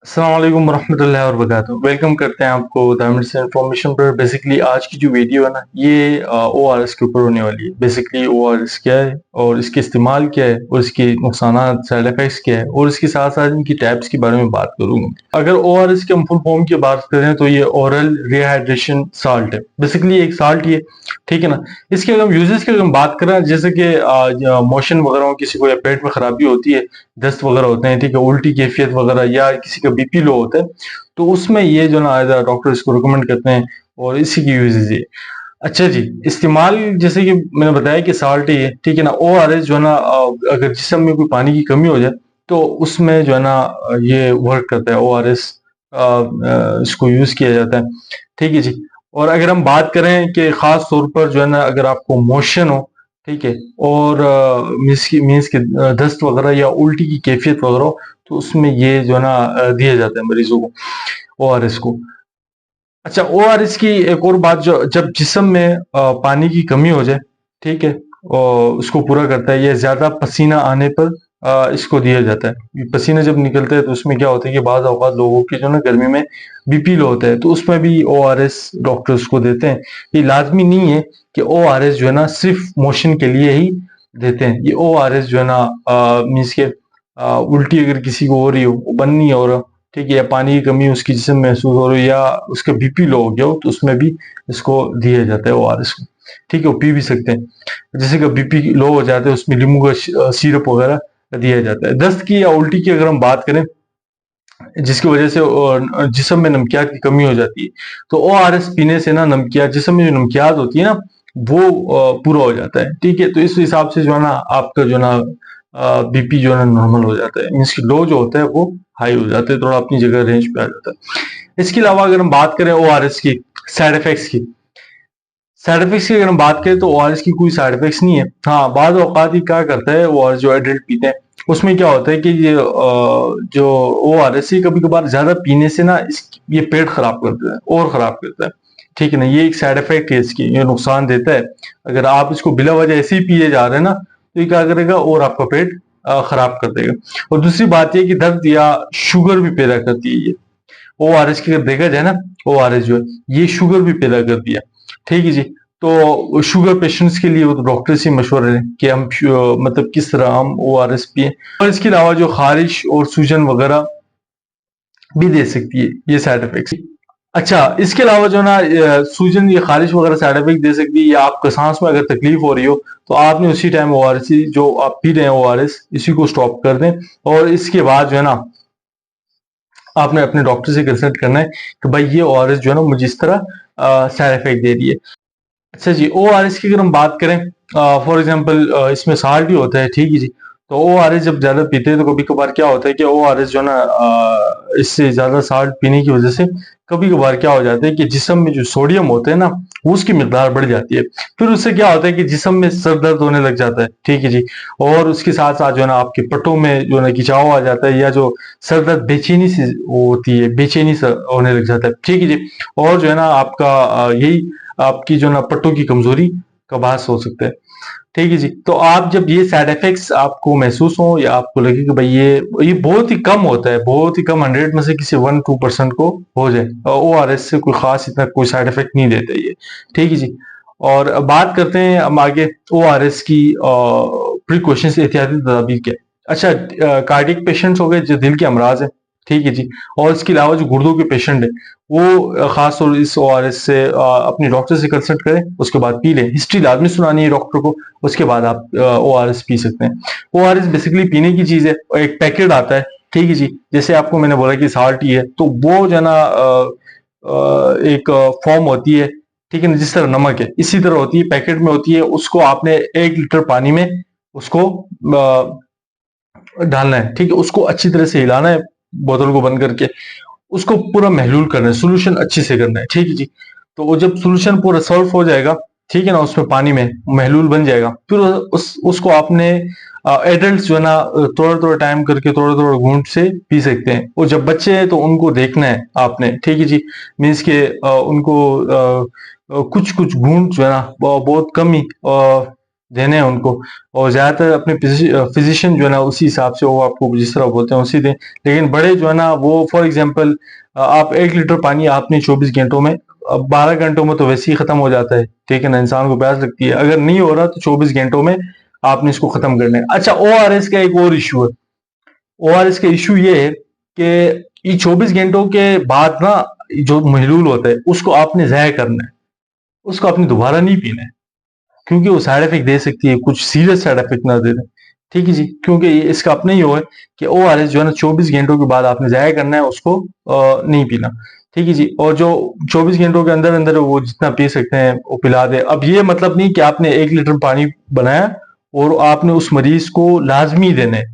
अस्सलाम वालेकुम वरहमतुल्लाहि वबरकातुहू। वेलकम करते हैं आपको द मिनट्स इन्फॉर्मेशन पर। बेसिकली आज की जो वीडियो है ना, ये ओआरएस के ऊपर होने वाली है। बेसिकली ओआरएस क्या है और इसके इस्तेमाल क्या है और इसके नुकसानात, साइड इफेक्ट्स क्या है और इसके साथ साथ इनकी टाइप्स के बारे में बात करूंगा। अगर ओआरएस के हम फुल फॉर्म की बात करें तो ये ओरल रिहाइड्रेशन साल्ट है। बेसिकली एक साल्ट ये, ठीक है ना। इसके अगर हम यूजेस की अगर हम बात करें, जैसे कि मोशन वगैरह हो, किसी को या पेट में खराबी होती है, दस्त वगैरह होते हैं, ठीक है, उल्टी कैफियत वगैरह, या किसी का बीपी लो होता है, तो उसमें ये जो ना डॉक्टर इसको रिकमेंड करते हैं और इसी की यूजेज ये। अच्छा जी, इस्तेमाल जैसे कि मैंने बताया कि साल्ट ही है, ठीक है ना। ओआरएस जो है ना, अगर जिस्म में कोई पानी की कमी हो जाए तो उसमें जो है ना ये वर्क करता है ओआरएस। इसको यूज किया जाता है, ठीक है जी। और अगर हम बात करें कि खास तौर पर जो है ना, अगर आपको मोशन हो, ठीक है, और मीन्स के दस्त वगैरह या उल्टी की कैफियत वगैरह हो, तो उसमें ये जो है ना दिया जाता है मरीजों को, ओआरएस को। अच्छा, ओआरएस की एक और बात, जो जब जिस्म में पानी की कमी हो जाए, ठीक है, और उसको पूरा करता है। ये ज्यादा पसीना आने पर इसको दिया जाता है। ये पसीना जब निकलता है तो उसमें क्या होता है कि बाज़ औक़ात लोगों की जो ना गर्मी में बीपी लो होता है, तो उसमें भी ओआरएस डॉक्टर उसको देते हैं। ये लाजमी नहीं है कि ओआरएस जो है ना सिर्फ मोशन के लिए ही देते हैं। ये ओआरएस जो है ना मीन्स के उल्टी अगर किसी को हो रही हो, वो बंद नहीं हो रहा, ठीक है, या पानी की कमी उसकी जिस्म में महसूस हो रही है, या उसका बीपी लो हो गया हो, तो उसमें भी इसको दिया जाता है ओआरएस को, ठीक है। वो पी भी सकते हैं। जैसे कि बीपी लो हो जाता है, उसमें नींबू का सिरप वगैरह दिया जाता है। दस्त की या उल्टी की अगर हम बात करें, जिसकी वजह से जिस्म में नमकियात की कमी हो जाती है, तो ओआरएस पीने से ना नमकियात, जिस्म में जो नमकियात होती है ना, वो पूरा हो जाता है, ठीक है। तो इस हिसाब से जो है ना आपका जो है ना बीपी जो है ना नॉर्मल हो जाता है, मीन्स की लो जो होता है वो हाई हो जाता है, थोड़ा अपनी जगह रेंज पे आ जाता है। इसके अलावा अगर हम बात करें ओआरएस की साइड इफेक्ट्स की, साइड इफेक्ट्स की अगर हम बात करें तो ओआरएस की कोई साइड इफेक्ट्स नहीं है। हाँ, बाद औकात ही क्या करता है, ओआरएस जो एडल्ट पीते हैं, उसमें क्या होता है कि ये जो ओआरएस है, कभी कभार ज्यादा पीने से ना ये पेट खराब करता है और खराब करता है, ठीक है ना। ये एक साइड इफेक्ट है इसकी, ये नुकसान देता है। अगर आप इसको बिला वजह ऐसे ही पिए जा रहे हैं ना, तो ये क्या करेगा और आपका पेट खराब कर देगा। और दूसरी बात ये कि दर्द या शुगर भी पैदा करती है ये। ओआरएस की अगर देखा जाए ना, ओआरएस जो है ये शुगर भी पैदा कर दिया, ठीक है जी। तो शुगर पेशेंट्स के लिए वो तो डॉक्टर से मशवरा है कि हम मतलब किस तरह हम ओआरएस पिए। और इसके अलावा जो खारिश और सूजन वगैरह भी दे सकती है ये साइड इफेक्ट्स। अच्छा, इसके अलावा जो ना सूजन या खारिश वगैरह साइड इफेक्ट दे सकती है, या आपको सांस में अगर तकलीफ हो रही हो, तो आपने उसी टाइम ओआरएस जो आप पी रहे हैं ओआरएस, इसी को स्टॉप कर दें। और इसके बाद जो है ना आपने अपने डॉक्टर से कंसल्ट करना है कि भाई ये ओआरएस जो है ना मुझे इस तरह साइड इफेक्ट दे रही है। अच्छा जी, ओआरएस की अगर हम बात करें, फॉर एग्जांपल इसमें साल्ट ही होता है, ठीक है जी। तो ओआरएस जब ज्यादा पीते हैं तो कभी कभार क्या होता है कि ओआरएस जो है ना इससे ज्यादा साल्ट पीने की वजह से कभी कभार क्या हो जाता है कि जिस्म में जो सोडियम होते हैं ना, वो उसकी मिकदार बढ़ जाती है। फिर उससे क्या होता है कि जिस्म में सर दर्द होने लग जाता है, ठीक है जी। और उसके साथ साथ जो है ना आपके पट्टों में जो है ना खिंचाव आ जाता है, या जो सर दर्द बेचैनी से होती है, बेचैनी से होने लग जाता है, ठीक है जी। और जो है ना आपका यही आपकी जो ना पट्टों की कमजोरी का बायस हो सकता है, ठीक है जी। तो आप जब ये साइड इफेक्ट्स आपको महसूस हो, या आपको लगे कि भाई ये बहुत ही कम होता है, बहुत ही कम, 100 में से किसी 1-2% को हो जाए, ओआरएस से कोई खास इतना कोई साइड इफेक्ट नहीं देता ये, ठीक है जी। और अब बात करते हैं हम आगे ओआरएस की प्रिकॉशंस, एहतियाती तदाबीर के। अच्छा, कार्डियक पेशेंट्स हो गए जो दिल के अमराज है, ठीक है जी। और इसके अलावा जो गुर्दों के पेशेंट है, वो खास तौर इस ओआरएस से अपने डॉक्टर से कंसल्ट करें, उसके बाद पी लें। हिस्ट्री लाजमी सुनानी है डॉक्टर को, उसके बाद आप ओआरएस पी सकते हैं। ओआरएस बेसिकली पीने की चीज है, और एक पैकेट आता है, ठीक है जी। जैसे आपको मैंने बोला कि साल्ट ही है, तो वो जो है ना एक फॉर्म होती है, ठीक है ना, जिस तरह नमक है इसी तरह होती है, पैकेट में होती है। उसको आपने 1 लीटर पानी में उसको डालना है, ठीक है। उसको अच्छी तरह से हिलाना है, बोतल को बंद करके उसको पूरा महलूल करना है, सोल्यूशन अच्छे से करना है, ठीक है जी। तो वो जब सोल्यूशन पूरा सॉल्व हो जाएगा, ठीक है ना, उसमें पानी में महलूल बन जाएगा, फिर उसको आपने एडल्ट जो है ना थोड़ा थोड़ा टाइम करके थोड़ा थोड़ा घूंट से पी सकते हैं। और जब बच्चे हैं तो उनको देखना है आपने, ठीक है जी। मीन्स के उनको कुछ कुछ घूंट जो है ना बहुत कम ही देने हैं उनको, और ज्यादातर अपने फिजिशियन जो है ना उसी हिसाब से वो आपको जिस तरह बोलते हैं उसी दें। लेकिन बड़े जो है ना वो फॉर एग्जांपल आप 1 लीटर पानी आपने 24 घंटों में, अब 12 घंटों में तो वैसे ही खत्म हो जाता है, ठीक है ना, इंसान को प्यास लगती है, अगर नहीं हो रहा तो 24 घंटों में आपने इसको खत्म करना है। अच्छा, ओआरएस का एक और इशू है। ओआरएस का इशू ये है कि ये 24 घंटों के बाद ना जो महलूल होता है उसको आपने ज़ाया करना है, उसको आपने दोबारा नहीं पीना है, क्योंकि वो साइड इफेक्ट दे सकती है, कुछ सीरियस साइड इफेक्ट ना दे दे। ठीक है जी, क्योंकि इसका अपना ही वो है कि ओआरएस जो है ना 24 घंटों के बाद आपने ज़ाया करना है, उसको नहीं पीना। ठीक है जी, और जो 24 घंटों के अंदर अंदर वो जितना पी सकते हैं वो पिला दे। अब ये मतलब नहीं कि आपने 1 लीटर पानी बनाया और आपने उस मरीज को लाजमी देना है।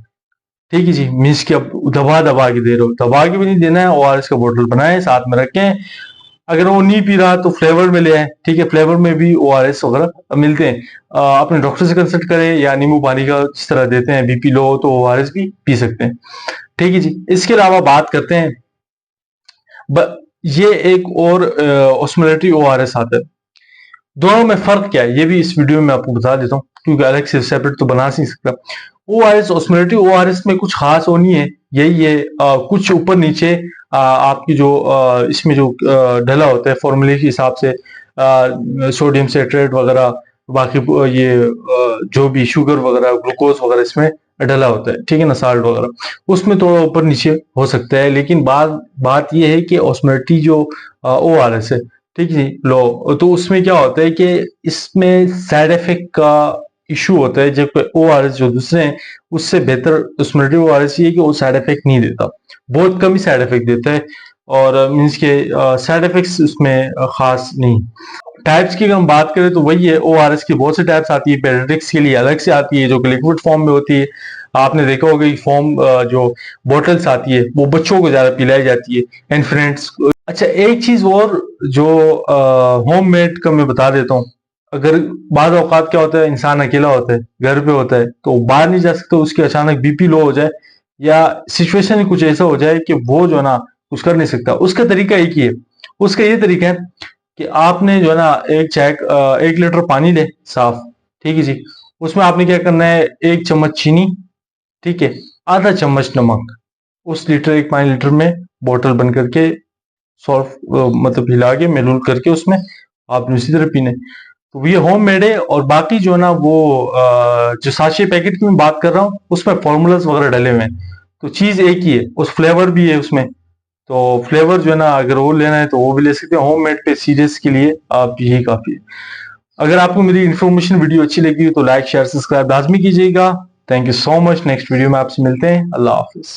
ठीक है जी, मीन्स कि अब दबा दबा के दे रहे हो, दबा के भी नहीं देना है। ओआरएस का बोतल बनाए साथ में रखें, अगर वो नहीं पी रहा तो फ्लेवर में ले आए। ठीक है, फ्लेवर में भी ओआरएस वगैरह मिलते हैं। अपने डॉक्टर से कंसल्ट करें, या नींबू पानी का जिस तरह देते हैं, बीपी लो हो तो ओआरएस भी पी सकते हैं। ठीक है जी, इसके अलावा बात करते हैं ये एक और ऑस्मोलेटरी ओआरएस आता है। दोनों में फर्क क्या है ये भी इस वीडियो में आपको बता देता हूँ, क्योंकि अलग से सेपरेट तो बना नहीं सकता। ओआरएस, ऑस्मोलेटरी ओआरएस में कुछ खास वो नहीं है, यही है कुछ ऊपर नीचे आपकी जो इसमें जो डला होता है फॉर्मूले के हिसाब से, सोडियम सेट्रेट वगैरह, बाकी ये जो भी शुगर वगैरह, ग्लूकोज वगैरह इसमें डला होता है, ठीक है ना, साल्ट वगैरह, उसमें थोड़ा ऊपर नीचे हो सकता है। लेकिन बात ये है कि ऑस्मोलेटरी जो ओआरएस है, ठीक है लो, तो उसमें क्या होता है कि इसमें साइड इफेक्ट का इशू होता है, जबकि ओआरएस जो दूसरे हैं उससे बेहतर ऑस्मोलेटरी ओआरएस ये है कि वो साइड इफेक्ट नहीं देता, बहुत कम ही साइड इफेक्ट देता है, और मीन्स के साइड इफेक्ट्स उसमें खास नहीं। टाइप्स की अगर हम बात करें तो वही है, ओआरएस की बहुत से टाइप्स आती है, पेडियाट्रिक्स के लिए अलग से आती है जो लिक्विड फॉर्म में होती है। आपने देखा होगा कि फॉर्म जो बॉटल्स आती है वो बच्चों को ज्यादा पिलाई जाती है, इन्फेंट्स। अच्छा, एक चीज और जो होममेड का मैं बता देता हूँ। अगर बाद औकात क्या होता है, इंसान अकेला होता है, घर पे होता है, तो बाहर नहीं जा सकता, उसके अचानक बीपी लो हो जाए या सिचुएशन कुछ ऐसा हो जाए कि वो जो है ना कुछ कर नहीं सकता, उसका तरीका एक ही है। उसका ये तरीका है कि आपने जो है ना 1 लीटर पानी ले साफ, ठीक है जी, उसमें आपने क्या करना है, 1 चम्मच चीनी, ठीक है, आधा चम्मच नमक, उस लीटर 1 लीटर में बोतल बन करके सॉल्व मतलब हिला के मिलूल करके उसमें आपने उसी तरह पीने। तो ये होम मेड है। और बाकी जो है ना वो जो साशे पैकेट की मैं बात कर रहा हूँ उसमें फॉर्मूलाज वगैरह डले हुए हैं, तो चीज एक ही है, उस फ्लेवर भी है उसमें। तो फ्लेवर जो है ना अगर वो लेना है तो वो भी ले सकते हैं। होम मेड पे सीरियस के लिए आप यही काफी है। अगर आपको मेरी इन्फॉर्मेशन वीडियो अच्छी लगी तो लाइक शेयर सब्सक्राइब लाजमी कीजिएगा। Thank you so much. Next video में आपसे मिलते हैं। अल्लाह हाफिज।